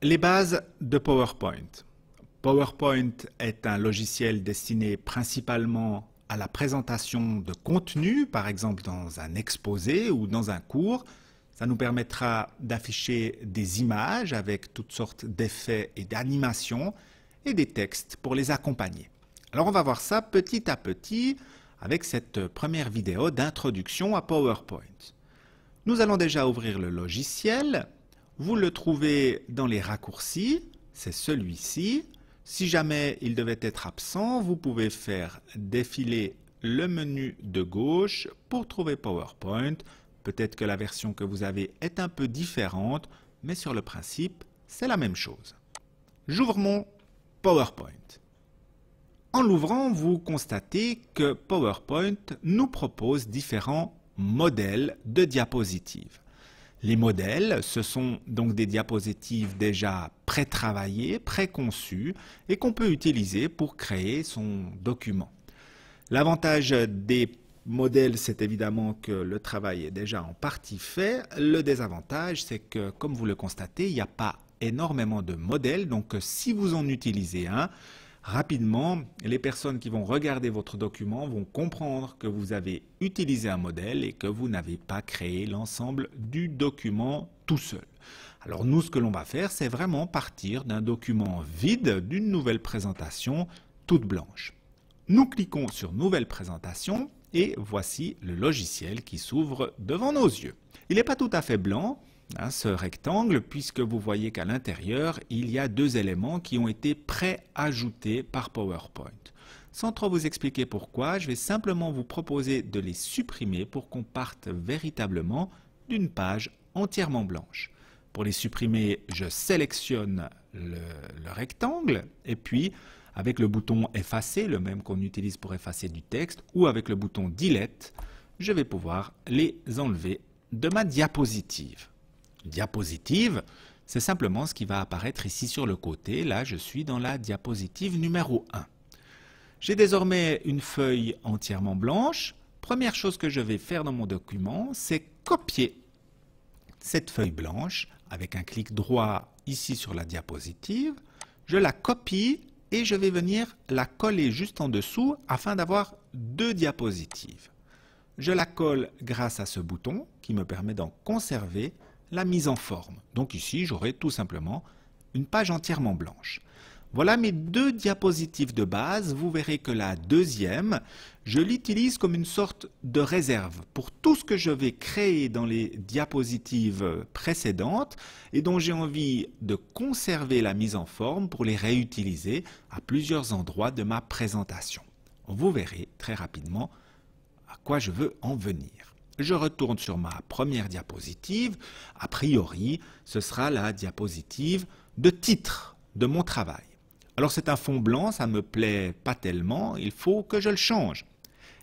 Les bases de PowerPoint. PowerPoint est un logiciel destiné principalement à la présentation de contenu, par exemple dans un exposé ou dans un cours. Ça nous permettra d'afficher des images avec toutes sortes d'effets et d'animations et des textes pour les accompagner. Alors on va voir ça petit à petit avec cette première vidéo d'introduction à PowerPoint. Nous allons déjà ouvrir le logiciel. Vous le trouvez dans les raccourcis, c'est celui-ci. Si jamais il devait être absent, vous pouvez faire défiler le menu de gauche pour trouver PowerPoint. Peut-être que la version que vous avez est un peu différente, mais sur le principe, c'est la même chose. J'ouvre mon PowerPoint. En l'ouvrant, vous constatez que PowerPoint nous propose différents modèles de diapositives. Les modèles, ce sont donc des diapositives déjà pré-travaillées, pré-conçues et qu'on peut utiliser pour créer son document. L'avantage des modèles, c'est évidemment que le travail est déjà en partie fait. Le désavantage, c'est que, comme vous le constatez, il n'y a pas énormément de modèles, donc si vous en utilisez un, rapidement, les personnes qui vont regarder votre document vont comprendre que vous avez utilisé un modèle et que vous n'avez pas créé l'ensemble du document tout seul. Alors nous, ce que l'on va faire, c'est vraiment partir d'un document vide, d'une nouvelle présentation toute blanche. Nous cliquons sur Nouvelle présentation et voici le logiciel qui s'ouvre devant nos yeux. Il n'est pas tout à fait blanc, ce rectangle, puisque vous voyez qu'à l'intérieur, il y a deux éléments qui ont été pré-ajoutés par PowerPoint. Sans trop vous expliquer pourquoi, je vais simplement vous proposer de les supprimer pour qu'on parte véritablement d'une page entièrement blanche. Pour les supprimer, je sélectionne le rectangle et puis avec le bouton effacer, le même qu'on utilise pour effacer du texte, ou avec le bouton delete, je vais pouvoir les enlever de ma diapositive. Diapositive, c'est simplement ce qui va apparaître ici sur le côté. Là, je suis dans la diapositive numéro 1. J'ai désormais une feuille entièrement blanche. Première chose que je vais faire dans mon document, c'est copier cette feuille blanche avec un clic droit ici sur la diapositive. Je la copie et je vais venir la coller juste en dessous afin d'avoir deux diapositives. Je la colle grâce à ce bouton qui me permet d'en conserver la mise en forme. Donc ici, j'aurai tout simplement une page entièrement blanche. Voilà mes deux diapositives de base. Vous verrez que la deuxième, je l'utilise comme une sorte de réserve pour tout ce que je vais créer dans les diapositives précédentes et dont j'ai envie de conserver la mise en forme pour les réutiliser à plusieurs endroits de ma présentation. Vous verrez très rapidement à quoi je veux en venir. Je retourne sur ma première diapositive. A priori, ce sera la diapositive de titre de mon travail. Alors c'est un fond blanc, ça ne me plaît pas tellement, il faut que je le change.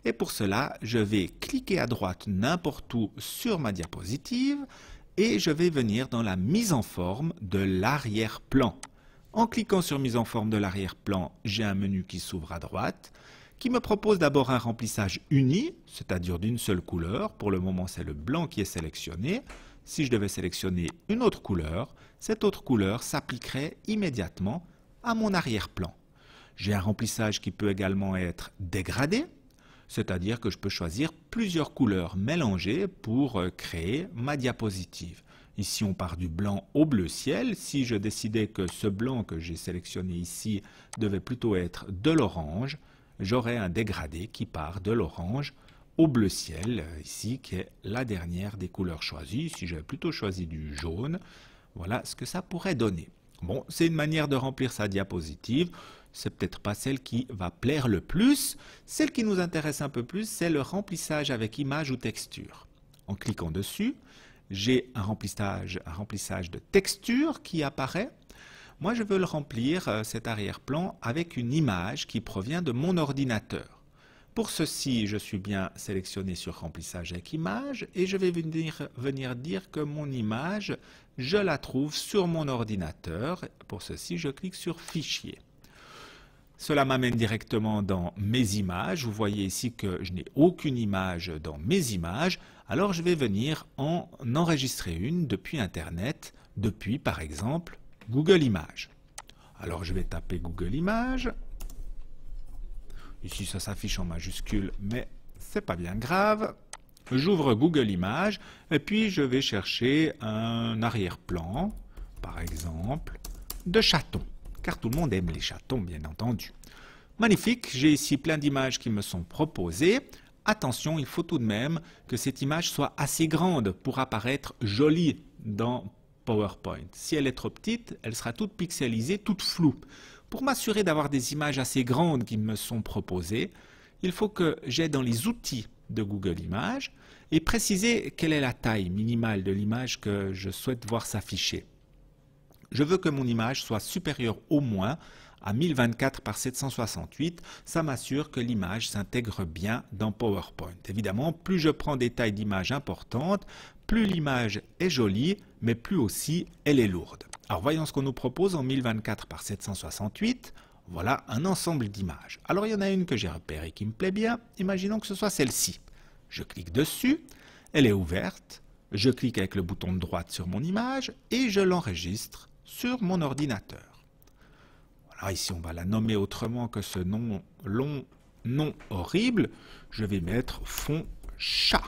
Et pour cela, je vais cliquer à droite n'importe où sur ma diapositive et je vais venir dans la mise en forme de l'arrière-plan. En cliquant sur mise en forme de l'arrière-plan, j'ai un menu qui s'ouvre à droite, qui me propose d'abord un remplissage uni, c'est-à-dire d'une seule couleur. Pour le moment, c'est le blanc qui est sélectionné. Si je devais sélectionner une autre couleur, cette autre couleur s'appliquerait immédiatement à mon arrière-plan. J'ai un remplissage qui peut également être dégradé, c'est-à-dire que je peux choisir plusieurs couleurs mélangées pour créer ma diapositive. Ici, on part du blanc au bleu ciel. Si je décidais que ce blanc que j'ai sélectionné ici devait plutôt être de l'orange, j'aurai un dégradé qui part de l'orange au bleu ciel, ici, qui est la dernière des couleurs choisies. Si j'avais plutôt choisi du jaune, voilà ce que ça pourrait donner. Bon, c'est une manière de remplir sa diapositive. C'est peut-être pas celle qui va plaire le plus. Celle qui nous intéresse un peu plus, c'est le remplissage avec image ou texture. En cliquant dessus, j'ai un remplissage de texture qui apparaît. Moi, je veux le remplir, cet arrière-plan, avec une image qui provient de mon ordinateur. Pour ceci, je suis bien sélectionné sur remplissage avec image et je vais venir dire que mon image, je la trouve sur mon ordinateur. Pour ceci, je clique sur Fichier. Cela m'amène directement dans mes images. Vous voyez ici que je n'ai aucune image dans mes images. Alors, je vais venir en enregistrer une depuis Internet, depuis par exemple Google Images. Alors je vais taper Google Images. Ici ça s'affiche en majuscule, mais c'est pas bien grave. J'ouvre Google Images et puis je vais chercher un arrière-plan, par exemple, de chatons, car tout le monde aime les chatons, bien entendu. Magnifique, j'ai ici plein d'images qui me sont proposées. Attention, il faut tout de même que cette image soit assez grande pour apparaître jolie dans PowerPoint. Si elle est trop petite, elle sera toute pixelisée, toute floue. Pour m'assurer d'avoir des images assez grandes qui me sont proposées, il faut que j'aille dans les outils de Google Images et préciser quelle est la taille minimale de l'image que je souhaite voir s'afficher. Je veux que mon image soit supérieure au moins à 1024 par 768, ça m'assure que l'image s'intègre bien dans PowerPoint. Évidemment, plus je prends des tailles d'image importantes, plus l'image est jolie, mais plus aussi elle est lourde. Alors voyons ce qu'on nous propose en 1024 par 768. Voilà un ensemble d'images. Alors il y en a une que j'ai repérée qui me plaît bien. Imaginons que ce soit celle-ci. Je clique dessus, elle est ouverte. Je clique avec le bouton de droite sur mon image et je l'enregistre sur mon ordinateur. Voilà, ici on va la nommer autrement que ce nom long, nom horrible. Je vais mettre fond chat,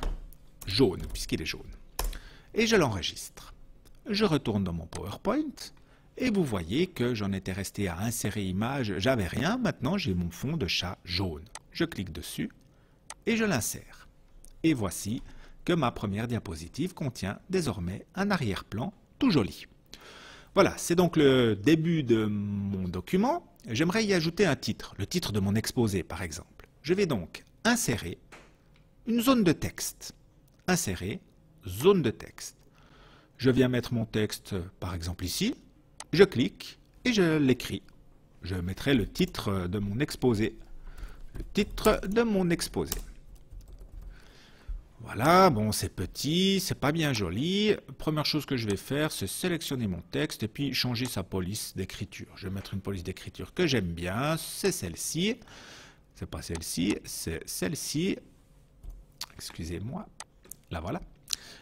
jaune, puisqu'il est jaune. Et je l'enregistre. Je retourne dans mon PowerPoint et vous voyez que j'en étais resté à insérer image, j'avais rien, maintenant j'ai mon fond de chat jaune. Je clique dessus et je l'insère. Et voici que ma première diapositive contient désormais un arrière-plan tout joli. Voilà, c'est donc le début de mon document. J'aimerais y ajouter un titre, le titre de mon exposé par exemple. Je vais donc insérer une zone de texte. Insérer, zone de texte. Je viens mettre mon texte par exemple ici. Je clique et je l'écris. Je mettrai le titre de mon exposé. Le titre de mon exposé. Voilà, bon c'est petit, c'est pas bien joli. Première chose que je vais faire, c'est sélectionner mon texte et puis changer sa police d'écriture. Je vais mettre une police d'écriture que j'aime bien, c'est celle-ci. C'est pas celle-ci, c'est celle-ci. Excusez-moi, là voilà.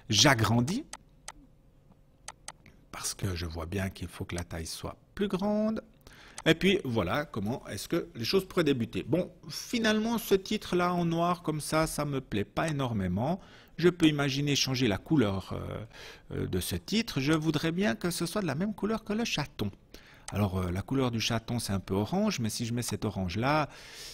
J'agrandis, parce que je vois bien qu'il faut que la taille soit plus grande. Et puis voilà comment est-ce que les choses pourraient débuter. Bon, finalement ce titre-là en noir comme ça me plaît pas énormément. Je peux imaginer changer la couleur de ce titre. Je voudrais bien que ce soit de la même couleur que le chaton. Alors la couleur du chaton c'est un peu orange, mais si je mets cet orange-là,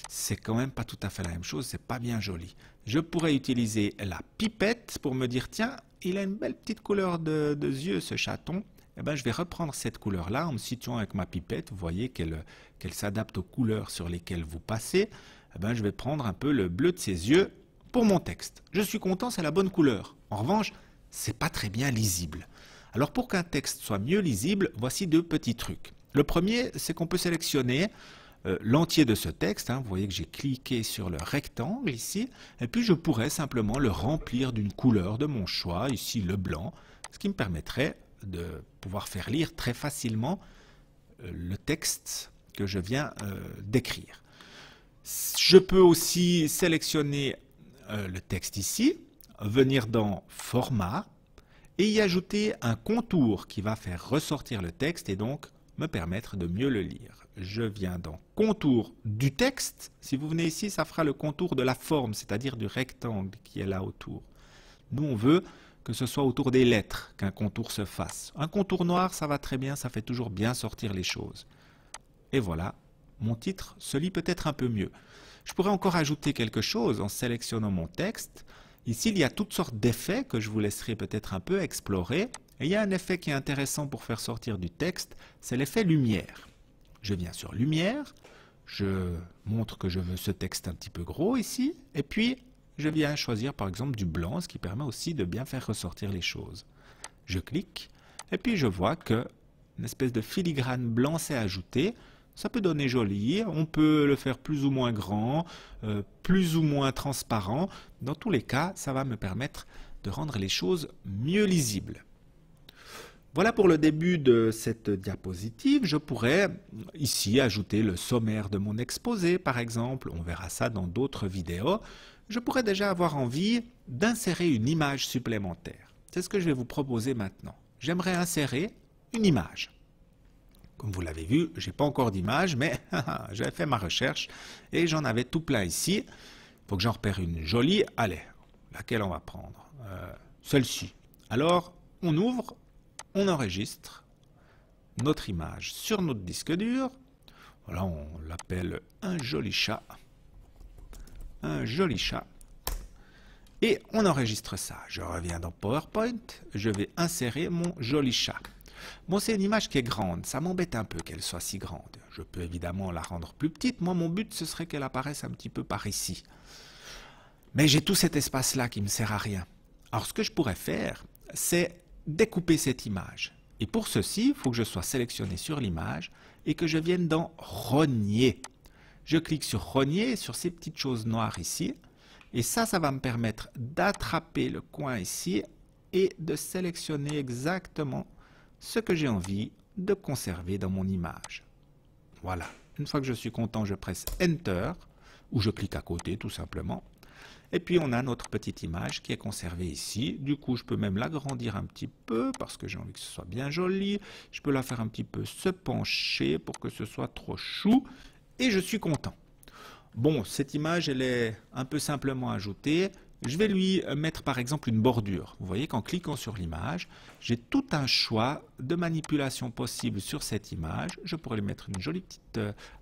c'est quand même pas tout à fait la même chose, c'est pas bien joli. Je pourrais utiliser la pipette pour me dire tiens, il a une belle petite couleur de yeux ce chaton. Eh ben, je vais reprendre cette couleur-là en me situant avec ma pipette. Vous voyez qu'elle s'adapte aux couleurs sur lesquelles vous passez. Eh ben, je vais prendre un peu le bleu de ses yeux pour mon texte. Je suis content, c'est la bonne couleur. En revanche, c'est pas très bien lisible. Alors pour qu'un texte soit mieux lisible, voici deux petits trucs. Le premier, c'est qu'on peut sélectionner l'entier de ce texte. Vous voyez que j'ai cliqué sur le rectangle ici. Et puis je pourrais simplement le remplir d'une couleur de mon choix, ici le blanc, ce qui me permettrait de pouvoir faire lire très facilement le texte que je viens d'écrire. Je peux aussi sélectionner le texte ici, venir dans Format et y ajouter un contour qui va faire ressortir le texte et donc me permettre de mieux le lire. Je viens dans Contour du texte. Si vous venez ici, ça fera le contour de la forme, c'est-à-dire du rectangle qui est là autour. Nous, on veut que ce soit autour des lettres qu'un contour se fasse. Un contour noir, ça va très bien, ça fait toujours bien sortir les choses. Et voilà, mon titre se lit peut-être un peu mieux. Je pourrais encore ajouter quelque chose en sélectionnant mon texte. Ici, il y a toutes sortes d'effets que je vous laisserai peut-être un peu explorer. Et il y a un effet qui est intéressant pour faire sortir du texte, c'est l'effet lumière. Je viens sur lumière, je montre que je veux ce texte un petit peu gros ici, et puis je viens choisir par exemple du blanc, ce qui permet aussi de bien faire ressortir les choses. Je clique, et puis je vois qu'une espèce de filigrane blanc s'est ajouté. Ça peut donner joli, on peut le faire plus ou moins grand, plus ou moins transparent. Dans tous les cas, ça va me permettre de rendre les choses mieux lisibles. Voilà pour le début de cette diapositive. Je pourrais ici ajouter le sommaire de mon exposé, par exemple. On verra ça dans d'autres vidéos. Je pourrais déjà avoir envie d'insérer une image supplémentaire. C'est ce que je vais vous proposer maintenant. J'aimerais insérer une image. Comme vous l'avez vu, j'ai pas encore d'image, mais j'ai fait ma recherche et j'en avais tout plein ici. Il faut que j'en repère une jolie. Allez, laquelle on va prendre? Celle-ci. Alors, on ouvre, on enregistre notre image sur notre disque dur. Voilà, on l'appelle un joli chat. Un joli chat. Et on enregistre ça. Je reviens dans PowerPoint, je vais insérer mon joli chat. Bon, c'est une image qui est grande, ça m'embête un peu qu'elle soit si grande. Je peux évidemment la rendre plus petite. Moi, mon but, ce serait qu'elle apparaisse un petit peu par ici. Mais j'ai tout cet espace-là qui ne me sert à rien. Alors, ce que je pourrais faire, c'est découper cette image. Et pour ceci, il faut que je sois sélectionné sur l'image et que je vienne dans Rogner. Je clique sur Rogner, sur ces petites choses noires ici. Et ça va me permettre d'attraper le coin ici et de sélectionner exactement ce que j'ai envie de conserver dans mon image. Voilà. Une fois que je suis content, je presse Enter, ou je clique à côté tout simplement. Et puis on a notre petite image qui est conservée ici. Du coup, je peux même l'agrandir un petit peu parce que j'ai envie que ce soit bien joli. Je peux la faire un petit peu se pencher pour que ce soit trop chou. Et je suis content. Bon, cette image, elle est un peu simplement ajoutée. Je vais lui mettre par exemple une bordure. Vous voyez qu'en cliquant sur l'image, j'ai tout un choix de manipulation possible sur cette image. Je pourrais lui mettre une jolie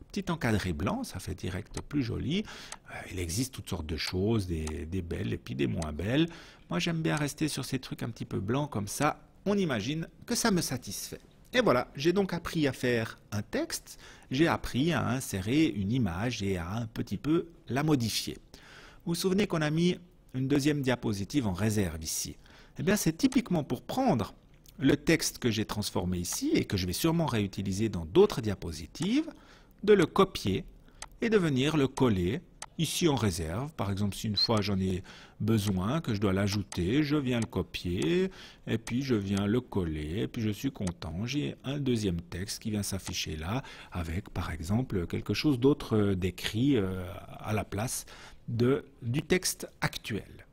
petite encadré blanc, ça fait direct plus joli. Il existe toutes sortes de choses, des belles et puis des moins belles. Moi, j'aime bien rester sur ces trucs un petit peu blancs comme ça. On imagine que ça me satisfait. Et voilà, j'ai donc appris à faire un texte, j'ai appris à insérer une image et à un petit peu la modifier. Vous vous souvenez qu'on a mis une deuxième diapositive en réserve ici. Eh bien, c'est typiquement pour prendre le texte que j'ai transformé ici et que je vais sûrement réutiliser dans d'autres diapositives, de le copier et de venir le coller ici en réserve. Par exemple, si une fois j'en ai besoin, que je dois l'ajouter, je viens le copier et puis je viens le coller et puis je suis content. J'ai un deuxième texte qui vient s'afficher là avec par exemple quelque chose d'autre d'écrit à la place du texte actuel.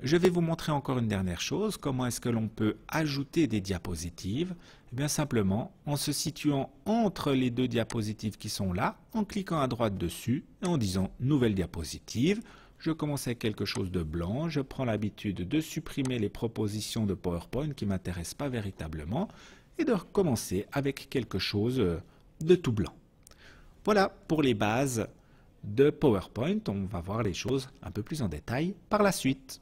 Je vais vous montrer encore une dernière chose, comment est-ce que l'on peut ajouter des diapositives. Eh bien simplement en se situant entre les deux diapositives qui sont là, en cliquant à droite dessus et en disant nouvelle diapositive. Je commence avec quelque chose de blanc, je prends l'habitude de supprimer les propositions de PowerPoint qui ne m'intéressent pas véritablement et de recommencer avec quelque chose de tout blanc. Voilà pour les bases de PowerPoint, on va voir les choses un peu plus en détail par la suite.